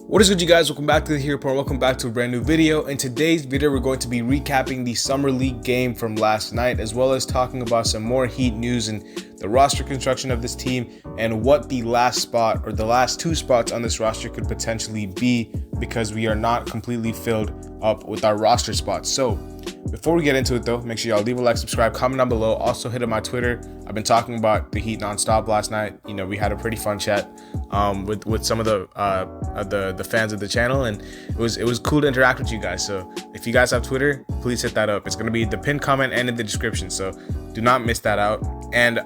What is good, you guys? Welcome back to the Hero Report. Welcome back to a brand new video. In today's video, we're going to be recapping the Summer League game from last night, as well as talking about some more Heat news and the roster construction of this team and what the last spot or the last two spots on this roster could potentially be, because we are not completely filled up with our roster spots. So before we get into it though, make sure y'all leave a like, subscribe, comment down below. Also hit up my Twitter. I've been talking about the Heat nonstop last night. You know, we had a pretty fun chat with some of the fans of the channel, and it was cool to interact with you guys. So if you guys have Twitter, please hit that up. It's gonna be the pinned comment and in the description, so do not miss that out. And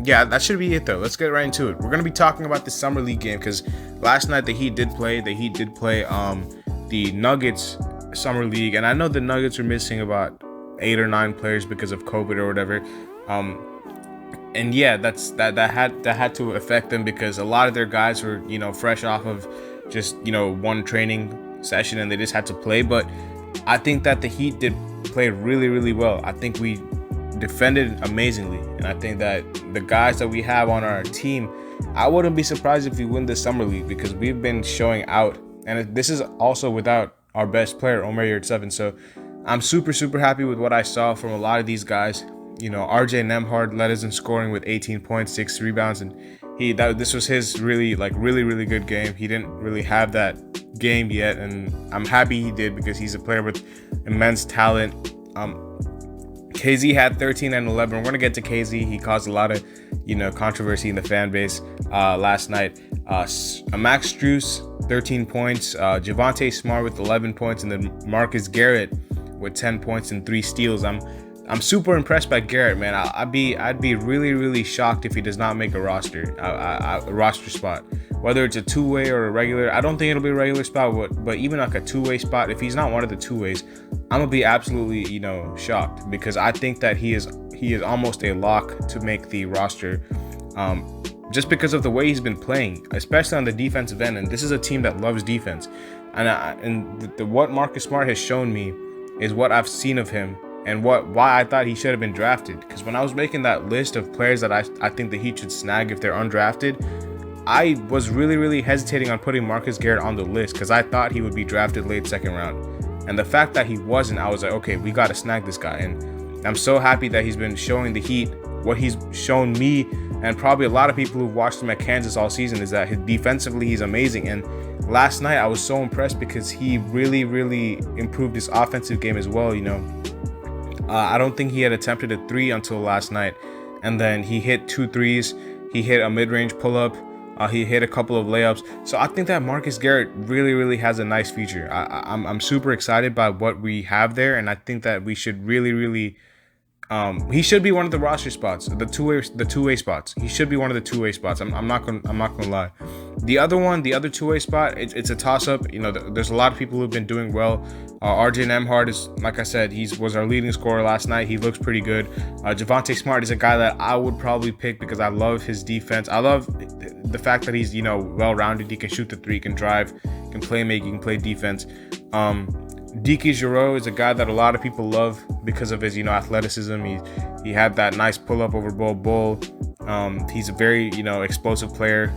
yeah, that should be it though. Let's get right into it. We're gonna be talking about the Summer League game because last night the Heat did play the Nuggets Summer League, and I know the Nuggets are missing about 8 or 9 players because of COVID or whatever. And yeah, that had to affect them because a lot of their guys were, you know, fresh off of just, you know, one training session and they just had to play. But I think that the Heat did play really, really well. I think we defended amazingly, and I think that the guys that we have on our team, I wouldn't be surprised if we win the Summer League because we've been showing out, and this is also without our best player, Omer Yurtseven. So I'm super happy with what I saw from a lot of these guys. You know, RJ Nembhard led us in scoring with 18 points, 6 rebounds, and this was his really good game. He didn't really have that game yet, and I'm happy he did because he's a player with immense talent. KZ had 13 and 11. We're gonna get to KZ. He caused a lot of, you know, controversy in the fan base last night. Max Strus, 13 points. Javonte Smart with 11 points, and then Marcus Garrett with 10 points and 3 steals. I'm super impressed by Garrett, man. I'd be really shocked if he does not make a roster spot, whether it's a two-way or a regular. I don't think it'll be a regular spot, but even like a two-way spot, if he's not one of the two-ways, I'm gonna be absolutely, you know, shocked, because I think that he is almost a lock to make the roster, just because of the way he's been playing, especially on the defensive end. And this is a team that loves defense, and what Marcus Smart has shown me is what I've seen of him, and why I thought he should have been drafted. Because when I was making that list of players that I think the Heat should snag if they're undrafted, I was really hesitating on putting Marcus Garrett on the list because I thought he would be drafted late second round. And the fact that he wasn't, I was like, okay, we got to snag this guy. And I'm so happy that he's been showing the Heat what he's shown me, and probably a lot of people who've watched him at Kansas all season, is that defensively he's amazing. And last night I was so impressed because he really improved his offensive game as well. You know, I don't think he had attempted a 3 until last night, and then he hit 2 threes. He hit a mid-range pull-up. He hit a couple of layups. So I think that Marcus Garrett really has a nice future. I'm super excited by what we have there, and I think that we should really he should be one of the roster spots, the two-way spots. He should be one of the two-way spots. I'm not gonna lie. The other two-way spot, it's a toss-up. You know, there's a lot of people who've been doing well. RJ Nembhard is, like I said, was our leading scorer last night. He looks pretty good. Javonte Smart is a guy that I would probably pick because I love his defense. I love the fact that he's, you know, well-rounded. He can shoot the 3, can drive, can play make, he can play defense. Dike Giroux is a guy that a lot of people love because of his, you know, athleticism. He had that nice pull-up over Bol Bol. He's a very, you know, explosive player.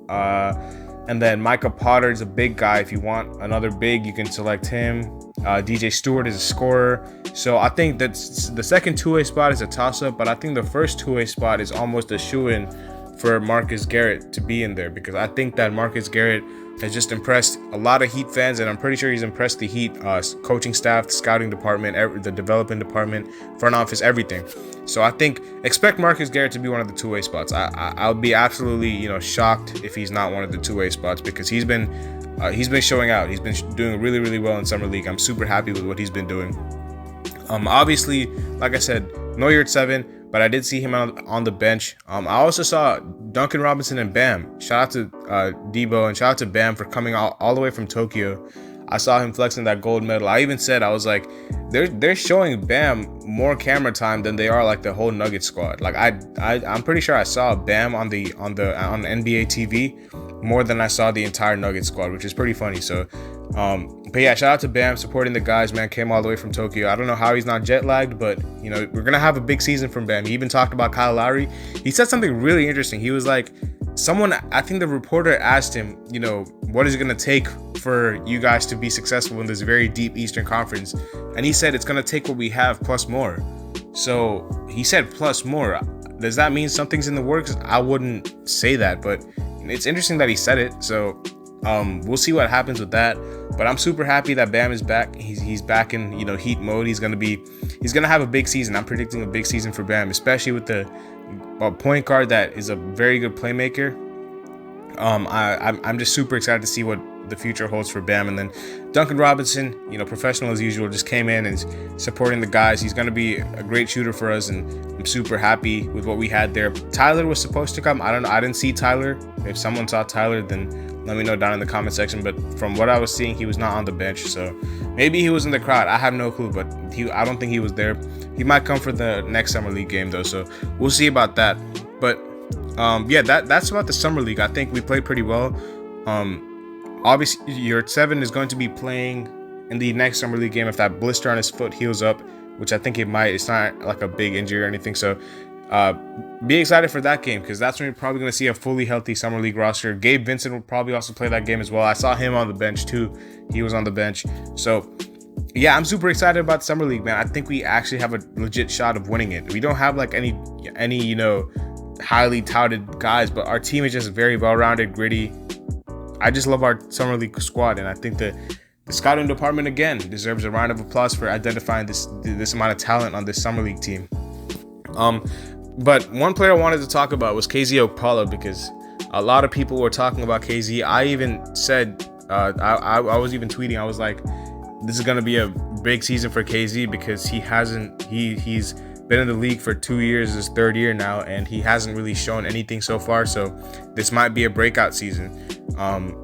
And then Micah Potter is a big guy. If you want another big, you can select him. DJ Stewart is a scorer. So I think that the second two-way spot is a toss-up, but I think the first two-way spot is almost a shoo-in for Marcus Garrett to be in there, because I think that Marcus Garrett has just impressed a lot of Heat fans, and I'm pretty sure he's impressed the Heat coaching staff, the scouting department, the development department, front office, everything. So I think expect Marcus Garrett to be one of the two-way spots. I'll be absolutely, you know, shocked if he's not one of the two-way spots, because he's been showing out. He's been doing really well in Summer League. I'm super happy with what he's been doing. Obviously, like I said, no Yurtseven, but I did see him on the bench. I also saw Duncan Robinson and Bam. Shout out to Debo, and shout out to Bam for coming all the way from Tokyo. I saw him flexing that gold medal. I even said, I was like, they're showing Bam more camera time than they are like the whole Nuggets squad. Like I'm pretty sure I saw Bam on NBA TV more than I saw the entire Nuggets squad, which is pretty funny. So but yeah, shout out to Bam supporting the guys, man. Came all the way from Tokyo. I don't know how he's not jet lagged, but you know, we're gonna have a big season from Bam. He even talked about Kyle Lowry. He said something really interesting. He was like, I think the reporter asked him, what is it going to take for you guys to be successful in this very deep Eastern Conference? And he said, it's going to take what we have plus more. So he said plus more. Does that mean something's in the works? I wouldn't say that, but it's interesting that he said it. So we'll see what happens with that. But I'm super happy that Bam is back. He's back in Heat mode. He's gonna have a big season. I'm predicting a big season for Bam, especially with the point guard that is a very good playmaker. I'm just super excited to see what the future holds for Bam. And then Duncan Robinson, professional as usual, just came in and is supporting the guys. He's going to be a great shooter for us, and I'm super happy with what we had there. Tyler was supposed to come. I don't know. I didn't see Tyler. If someone saw Tyler, then let me know down in the comment section. But from what I was seeing, he was not on the bench. So maybe he was in the crowd. I have no clue, but I don't think he was there. He might come for the next Summer League game, though. So we'll see about that. But yeah, that's about the Summer League. I think we played pretty well. Obviously, your 7 is going to be playing in the next Summer League game if that blister on his foot heals up, which I think it might. It's not like a big injury or anything. So be excited for that game, because that's when you're probably going to see a fully healthy Summer League roster. Gabe Vincent will probably also play that game as well. I saw him on the bench too. He was on the bench. So yeah, I'm super excited about the Summer League, man. I think we actually have a legit shot of winning it. We don't have like any highly touted guys, but our team is just very well-rounded, gritty. I just love our Summer League squad, and I think the scouting department again deserves a round of applause for identifying this amount of talent on this Summer League team. But one player I wanted to talk about was KZ Okpala, because a lot of people were talking about KZ. I even said I was even tweeting. I was like, this is gonna be a big season for KZ, because he's been in the league for 2 years, his third year now, and he hasn't really shown anything so far. So this might be a breakout season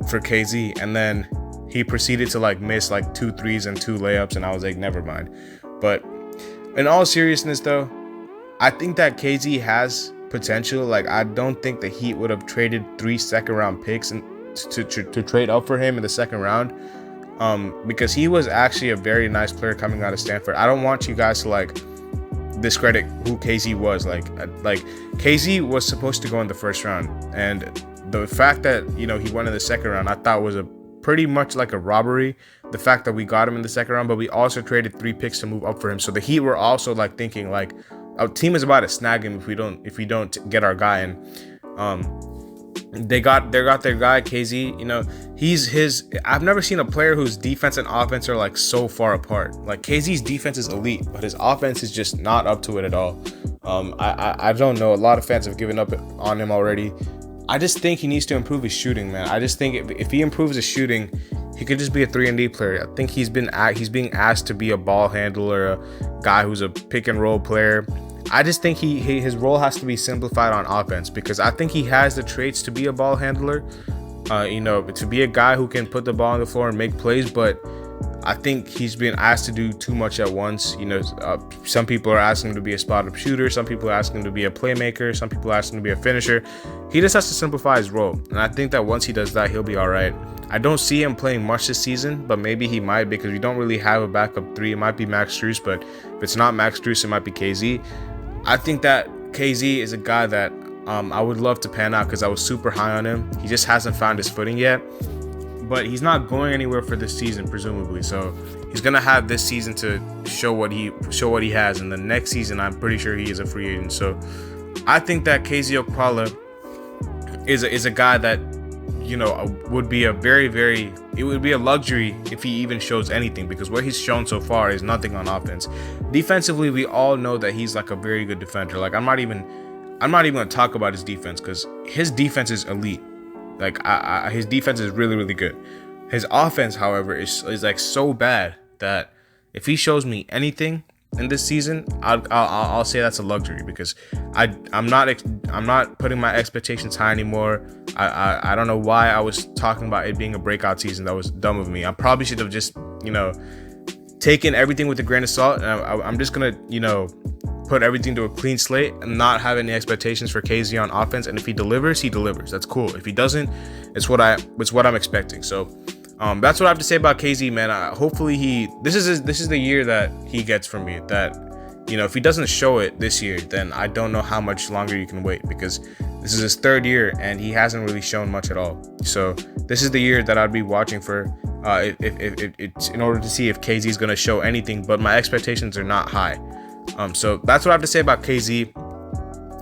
for KZ. And then he proceeded to miss 2 threes and 2 layups, and I was like, never mind. But in all seriousness though, I think that KZ has potential. I don't think the Heat would have traded 3 second-round picks to trade up for him in the second round, because he was actually a very nice player coming out of Stanford. I don't want you guys to discredit who KZ was. KZ was supposed to go in the first round, and the fact that he went in the second round, I thought was pretty much like a robbery. The fact that we got him in the second round, but we also traded 3 picks to move up for him. So the Heat were also thinking our team is about to snag him if we don't get our guy. And they got their guy KZ. I've never seen a player whose defense and offense are so far apart. KZ's defense is elite, but his offense is just not up to it at all. I don't know. A lot of fans have given up on him already. I just think he needs to improve his shooting, man. I just think if he improves his shooting, he could just be a 3-and-D player. I think he's being asked to be a ball handler, a guy who's a pick and roll player. I just think his role has to be simplified on offense, because I think he has the traits to be a ball handler, to be a guy who can put the ball on the floor and make plays. But I think he's being asked to do too much at once. Some people are asking him to be a spot-up shooter. Some people are asking him to be a playmaker. Some people are asking him to be a finisher. He just has to simplify his role. And I think that once he does that, he'll be all right. I don't see him playing much this season, but maybe he might, because we don't really have a backup 3. It might be Max Strus, but if it's not Max Strus, it might be KZ. I think that KZ is a guy that I would love to pan out, because I was super high on him. He just hasn't found his footing yet. But he's not going anywhere for this season, presumably. So he's gonna have this season to show what he has, and the next season I'm pretty sure he is a free agent. So I think that KZ Okpala is a guy that would be it would be a luxury if he even shows anything, because what he's shown so far is nothing on offense. Defensively, we all know that he's a very good defender. I'm not even gonna talk about his defense, because his defense is elite. His defense is really, really good. His offense, however, is so bad that if he shows me anything in this season, I'll say that's a luxury, because I'm not putting my expectations high anymore. I don't know why I was talking about it being a breakout season. That was dumb of me. I probably should have just taken everything with a grain of salt, and I'm just gonna put everything to a clean slate and not have any expectations for KZ on offense. And if he delivers, he delivers. That's cool. If he doesn't, it's what I'm expecting. So that's what I have to say about KZ, man. Hopefully this is the year that he gets from me. That if he doesn't show it this year, then I don't know how much longer you can wait, because This is his third year, and he hasn't really shown much at all. So this is the year that I'd be watching for, if it's in order to see if KZ is going to show anything. But my expectations are not high. So that's what I have to say about KZ.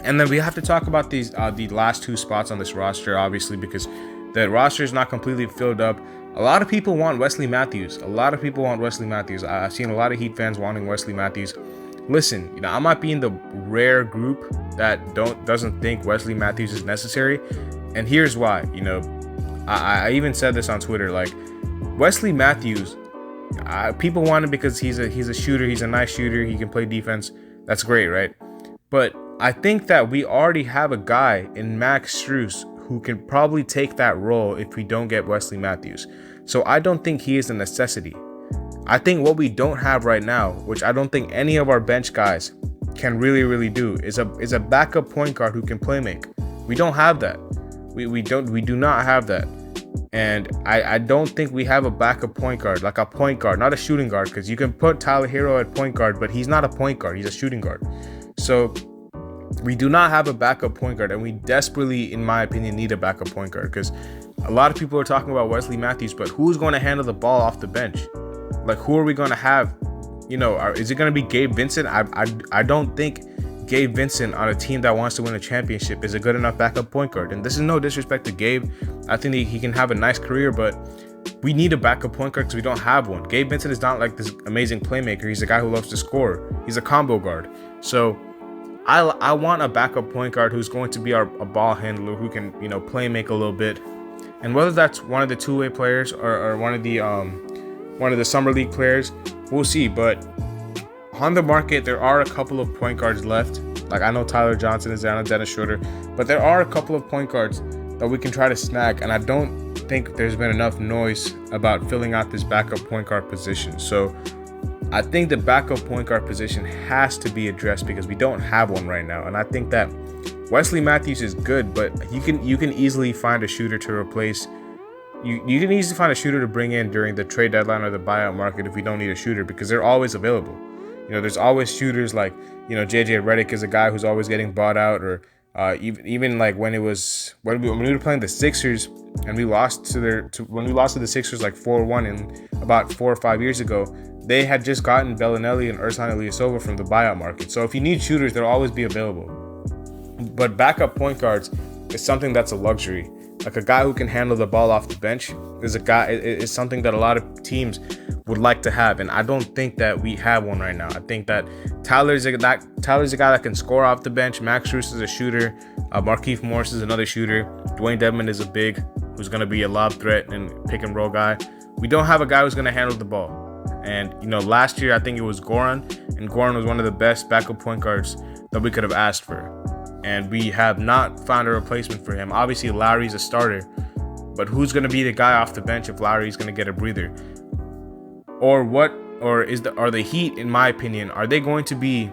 And then we have to talk about these the last two spots on this roster, obviously, because the roster is not completely filled up. A lot of people want Wesley Matthews. I've seen a lot of Heat fans wanting Wesley Matthews. Listen, I might be in the rare group that doesn't think Wesley Matthews is necessary, and here's why. I even said this on Twitter. Like, Wesley Matthews, people want him because he's a shooter. He's a nice shooter. He can play defense. That's great, right? But I think that we already have a guy in Max Strus who can probably take that role if we don't get Wesley Matthews. So I don't think he is a necessity. I think what we don't have right now, which I don't think any of our bench guys can really do, is a backup point guard who can play make. We don't have that. We do not have that. And I don't think we have a backup point guard, like a point guard, not a shooting guard, because you can put Tyler Hero at point guard, but he's not a point guard, he's a shooting guard. So we do not have a backup point guard, and we desperately, in my opinion, need a backup point guard, because a lot of people are talking about Wesley Matthews, but who's going to handle the ball off the bench? Like, who are we going to have? Is it going to be Gabe Vincent? I don't think Gabe Vincent on a team that wants to win a championship is a good enough backup point guard. And this is no disrespect to Gabe. I think he can have a nice career, but we need a backup point guard because we don't have one. Gabe Vincent is not like this amazing playmaker. He's a guy who loves to score. He's a combo guard. So I want a backup point guard who's going to be a ball handler, who can, play make a little bit. And whether that's one of the two-way players or one of the summer league players, we'll see. But on the market, there are a couple of point guards left. Like, I know Tyler Johnson is there, I know Dennis Schroeder, but there are a couple of point guards that we can try to snag. And I don't think there's been enough noise about filling out this backup point guard position. So I think the backup point guard position has to be addressed because we don't have one right now. And I think that Wesley Matthews is good, but you can easily find a shooter to replace. You can easily find a shooter to bring in during the trade deadline or the buyout market if we don't need a shooter, because they're always available. There's always shooters like, JJ Redick is a guy who's always getting bought out, or even like when we were playing the Sixers and we lost to the Sixers like 4-1 in about 4 or 5 years ago, they had just gotten Bellinelli and Ersan Ilyasova from the buyout market. So if you need shooters, they'll always be available. But backup point guards is something that's a luxury. Like, a guy who can handle the ball off the bench is something that a lot of teams would like to have, and I don't think that we have one right now. I think that Tyler's a guy that can score off the bench. Max Strus is a shooter. Markieff Morris is another shooter. Dwayne Dedmon is a big who's going to be a lob threat and pick and roll guy. We don't have a guy who's going to handle the ball. And last year I think it was Goran, and Goran was one of the best backup point guards that we could have asked for. And we have not found a replacement for him. Obviously, Lowry's a starter, but who's going to be the guy off the bench if Lowry's going to get a breather? Are the Heat, in my opinion, are they going to be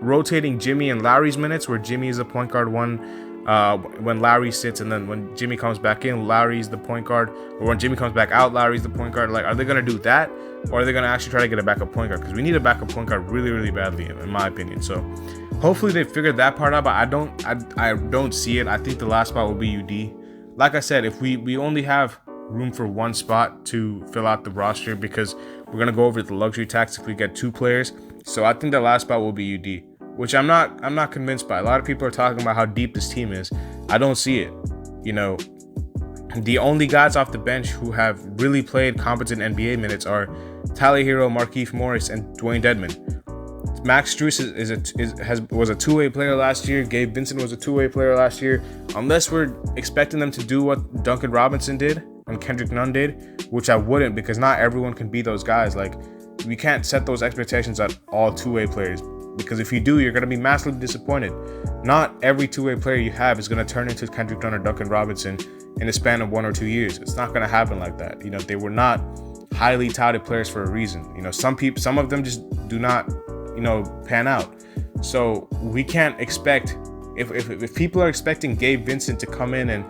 rotating Jimmy and Lowry's minutes, where Jimmy is the point guard when Lowry sits, and then when Jimmy comes back in, Lowry's the point guard, or when Jimmy comes back out, Lowry's the point guard? Like, are they going to do that, or are they going to actually try to get a backup point guard? Because we need a backup point guard really badly, in my opinion. So hopefully they figured that part out, but I don't see it. I think the last spot will be UD. Like I said, if we only have room for one spot to fill out the roster, because we're going to go over the luxury tax if we get two players. So I think the last spot will be UD, which I'm not convinced by. A lot of people are talking about how deep this team is. I don't see it. The only guys off the bench who have really played competent NBA minutes are Tyler Hero, Markieff Morris, and Dwayne Dedmon. Max Strus was a two-way player last year. Gabe Vincent was a two-way player last year. Unless we're expecting them to do what Duncan Robinson did and Kendrick Nunn did, which I wouldn't, because not everyone can be those guys. Like, we can't set those expectations at all two-way players, because if you do, you're going to be massively disappointed. Not every two-way player you have is going to turn into Kendrick Nunn or Duncan Robinson in a span of 1 or 2 years. It's not going to happen like that. They were not highly touted players for a reason. Some of them just do not pan out. So we can't expect, if people are expecting Gabe Vincent to come in and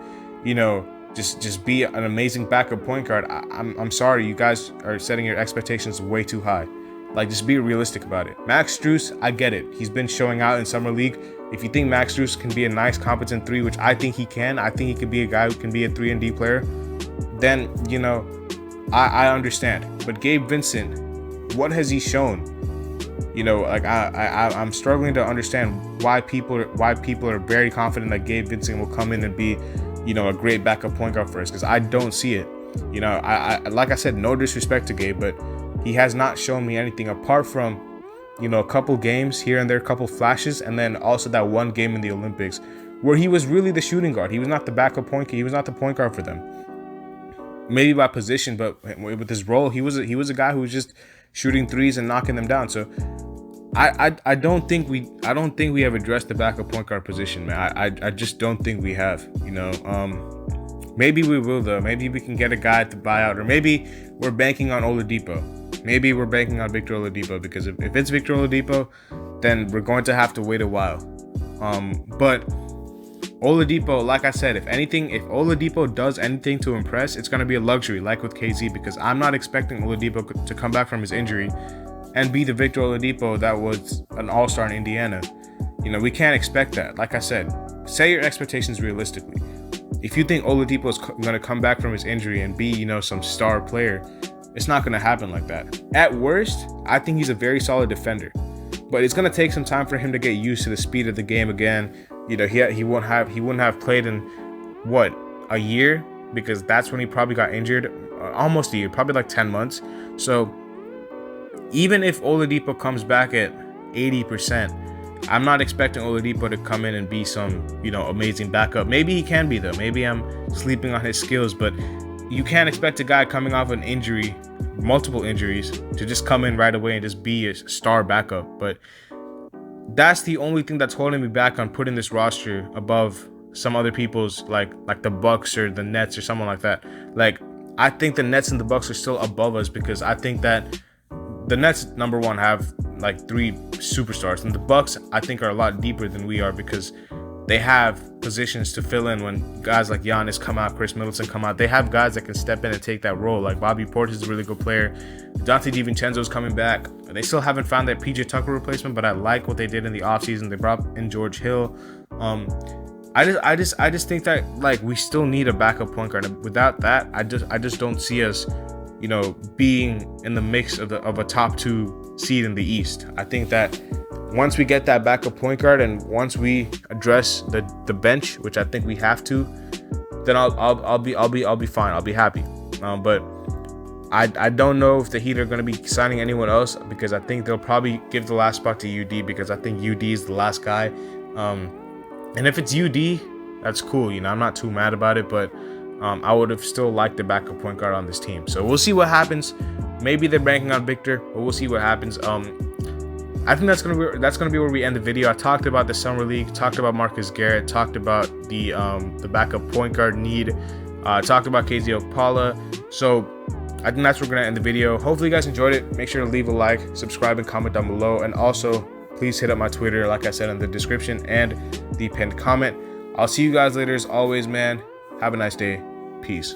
just be an amazing backup point guard, I'm sorry, you guys are setting your expectations way too high. Like, just be realistic about it. Max Strus, I get it. He's been showing out in summer league. If you think Max Strus can be a nice, competent 3, which I think he can, I think he could be a guy who can be a 3 and D player, then, you know, I understand. But Gabe Vincent, what has he shown? You know, like I'm struggling to understand why people are very confident that Gabe Vincent will come in and be, you know, a great backup point guard for us, because I don't see it. You know, I like I said, no disrespect to Gabe, but he has not shown me anything apart from, you know, a couple games here and there, a couple flashes, and then also that one game in the Olympics where he was really the shooting guard. He was not the backup point guard. He was not the point guard for them. Maybe by position, but with his role, he was a guy who was just shooting threes and knocking them down. So I don't think we have addressed the backup point guard position, man. I just don't think we have. You know, maybe we will though. Maybe we can get a guy to buy out, or maybe we're banking on Oladipo. Maybe we're banking on Victor Oladipo, because if it's Victor Oladipo, then we're going to have to wait a while. But Oladipo, like I said, if Oladipo does anything to impress, it's going to be a luxury, like with KZ, because I'm not expecting Oladipo to come back from his injury and be the Victor Oladipo that was an all-star in Indiana. You know, we can't expect that. Like I said, set your expectations realistically. If you think Oladipo is going to come back from his injury and be, you know, some star player, it's not going to happen like that. At worst, I think he's a very solid defender, but it's going to take some time for him to get used to the speed of the game again. You know, he wouldn't have played in a year, because that's when he probably got injured, almost a year, probably like 10 months. So even if Oladipo comes back at 80%, I'm not expecting Oladipo to come in and be some, you know, amazing backup. Maybe he can be though. Maybe I'm sleeping on his skills, but you can't expect a guy coming off an injury, multiple injuries, to just come in right away and just be a star backup. But that's the only thing that's holding me back on putting this roster above some other people's, like the Bucks or the Nets or someone like that. Like, I think the Nets and the Bucks are still above us, because I think that the Nets, number one, have like 3 superstars, and the Bucks, I think, are a lot deeper than we are, because they have positions to fill in when guys like Giannis come out, Chris Middleton come out. They have guys that can step in and take that role. Like Bobby Portis is a really good player. Donte DiVincenzo is coming back. They still haven't found that PJ Tucker replacement, but I like what they did in the offseason. They brought in George Hill. I just think that, like, we still need a backup point guard. And without that, I just don't see us, you know, being in the mix of a top 2 seed in the East. I think that once we get that backup point guard, and once we address the bench, which I think we have to, then I'll be fine. I'll be happy. But I don't know if the Heat are going to be signing anyone else, because I think they'll probably give the last spot to UD, because I think UD is the last guy. And if it's UD, that's cool. You know, I'm not too mad about it, but I would have still liked the backup point guard on this team. So we'll see what happens. Maybe they're banking on Victor, but we'll see what happens. I think that's gonna be where we end the video. I talked about the summer league, talked about Marcus Garrett, talked about the backup point guard need, talked about KZ Okpala. So I think that's where we're gonna end the video. Hopefully you guys enjoyed it. Make sure to leave a like, subscribe, and comment down below. And also, please hit up my Twitter, like I said, in the description and the pinned comment. I'll see you guys later. As always, man, have a nice day. Peace.